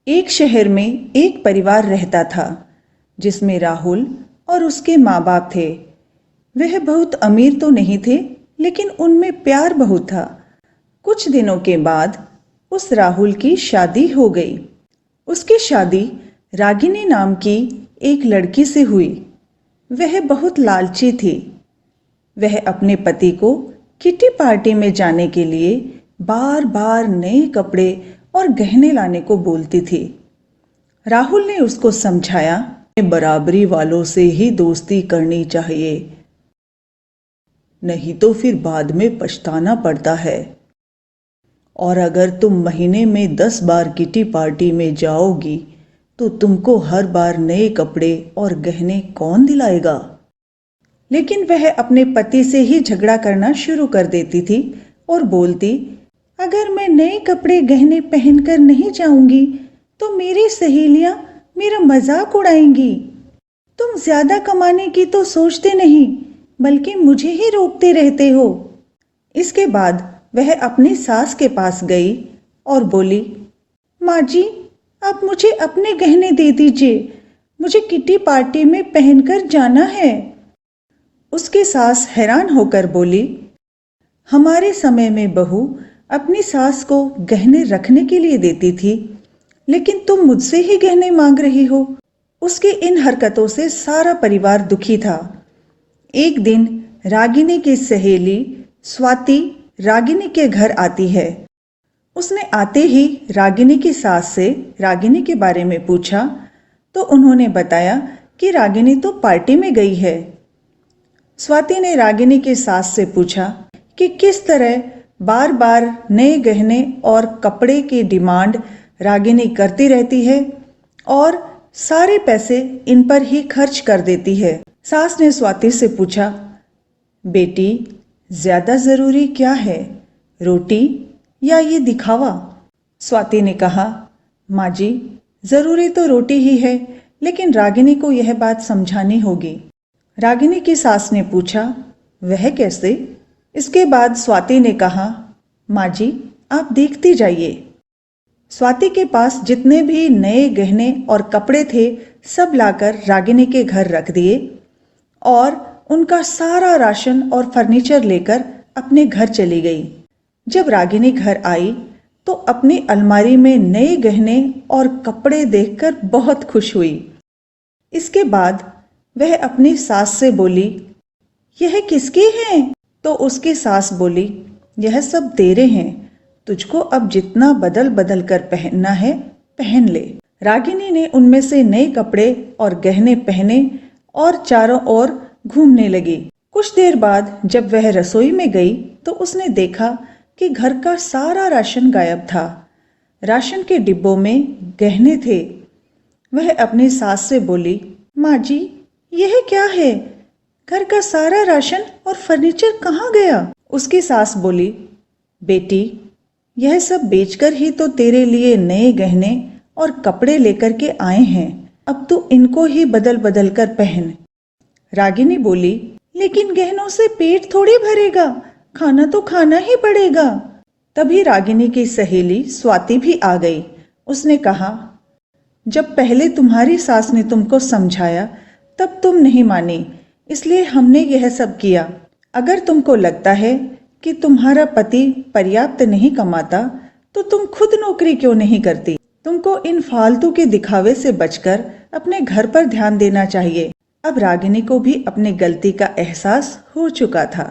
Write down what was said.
एक शहर में एक परिवार रहता था जिसमें राहुल और उसके माँ बाप थे। वह बहुत अमीर तो नहीं थे, लेकिन उनमें प्यार बहुत था। कुछ दिनों के बाद उस राहुल की शादी हो गई। उसकी शादी रागिनी नाम की एक लड़की से हुई। वह बहुत लालची थी। वह अपने पति को किटी पार्टी में जाने के लिए बार बार नए कपड़े और गहने लाने को बोलती थी। राहुल ने उसको समझाया, बराबरी वालों से ही दोस्ती करनी चाहिए, नहीं तो फिर बाद में पछताना पड़ता है। और अगर तुम महीने में 10 बार किटी पार्टी में जाओगी तो तुमको हर बार नए कपड़े और गहने कौन दिलाएगा। लेकिन वह अपने पति से ही झगड़ा करना शुरू कर देती थी और बोलती, अगर मैं नए कपड़े गहने पहनकर नहीं जाऊंगी तो मेरी सहेलियां मेरा मजाक उड़ाएंगी। तुम ज्यादा कमाने की तो सोचते नहीं, बल्कि मुझे ही रोकते रहते हो। इसके बाद वह अपनी सास के पास गई और बोली, माँ जी, आप मुझे अपने गहने दे दीजिए, मुझे किटी पार्टी में पहनकर जाना है। उसकी सास हैरान होकर बोली, हमारे समय में बहू अपनी सास को गहने रखने के लिए देती थी, लेकिन तुम मुझसे ही गहने मांग रही हो। उसकी इन हरकतों से सारा परिवार दुखी था। एक दिन रागिनी की सहेली स्वाति रागिनी के घर आती है। उसने आते ही रागिनी की सास से रागिनी के बारे में पूछा तो उन्होंने बताया कि रागिनी तो पार्टी में गई है। स्वाति ने रागिनी की सास से पूछा कि किस तरह बार बार नए गहने और कपड़े की डिमांड रागिनी करती रहती है और सारे पैसे इन पर ही खर्च कर देती है। सास ने स्वाति से पूछा, बेटी, ज्यादा जरूरी क्या है, रोटी या ये दिखावा। स्वाति ने कहा, माँ जी, जरूरी तो रोटी ही है, लेकिन रागिनी को यह बात समझानी होगी। रागिनी की सास ने पूछा, वह कैसे। इसके बाद स्वाति ने कहा, माँ जी, आप देखती जाइए। स्वाति के पास जितने भी नए गहने और कपड़े थे सब लाकर रागिनी के घर रख दिए और उनका सारा राशन और फर्नीचर लेकर अपने घर चली गई। जब रागिनी घर आई तो अपनी अलमारी में नए गहने और कपड़े देखकर बहुत खुश हुई। इसके बाद वह अपनी सास से बोली, यह किसके हैं। तो उसकी सास बोली, यह सब तेरे हैं, तुझको अब जितना बदल बदल कर पहनना है पहन ले। रागिनी ने उनमें से नए कपड़े और गहने पहने और चारों ओर घूमने लगी। कुछ देर बाद जब वह रसोई में गई तो उसने देखा कि घर का सारा राशन गायब था। राशन के डिब्बों में गहने थे। वह अपनी सास से बोली, माँ जी, यह क्या है, घर का सारा राशन और फर्नीचर कहाँ गया। उसकी सास बोली, बेटी, यह सब बेचकर ही तो तेरे लिए नए गहने और कपड़े लेकर के आए हैं, अब तू इनको ही बदल बदल कर पहन। रागिनी बोली, लेकिन गहनों से पेट थोड़ी भरेगा, खाना तो खाना ही पड़ेगा। तभी रागिनी की सहेली स्वाति भी आ गई। उसने कहा, जब पहले तुम्हारी सास ने तुमको समझाया तब तुम नहीं मानी, इसलिए हमने यह सब किया। अगर तुमको लगता है कि तुम्हारा पति पर्याप्त नहीं कमाता तो तुम खुद नौकरी क्यों नहीं करती। तुमको इन फालतू के दिखावे से बचकर अपने घर पर ध्यान देना चाहिए। अब रागिनी को भी अपनी गलती का एहसास हो चुका था।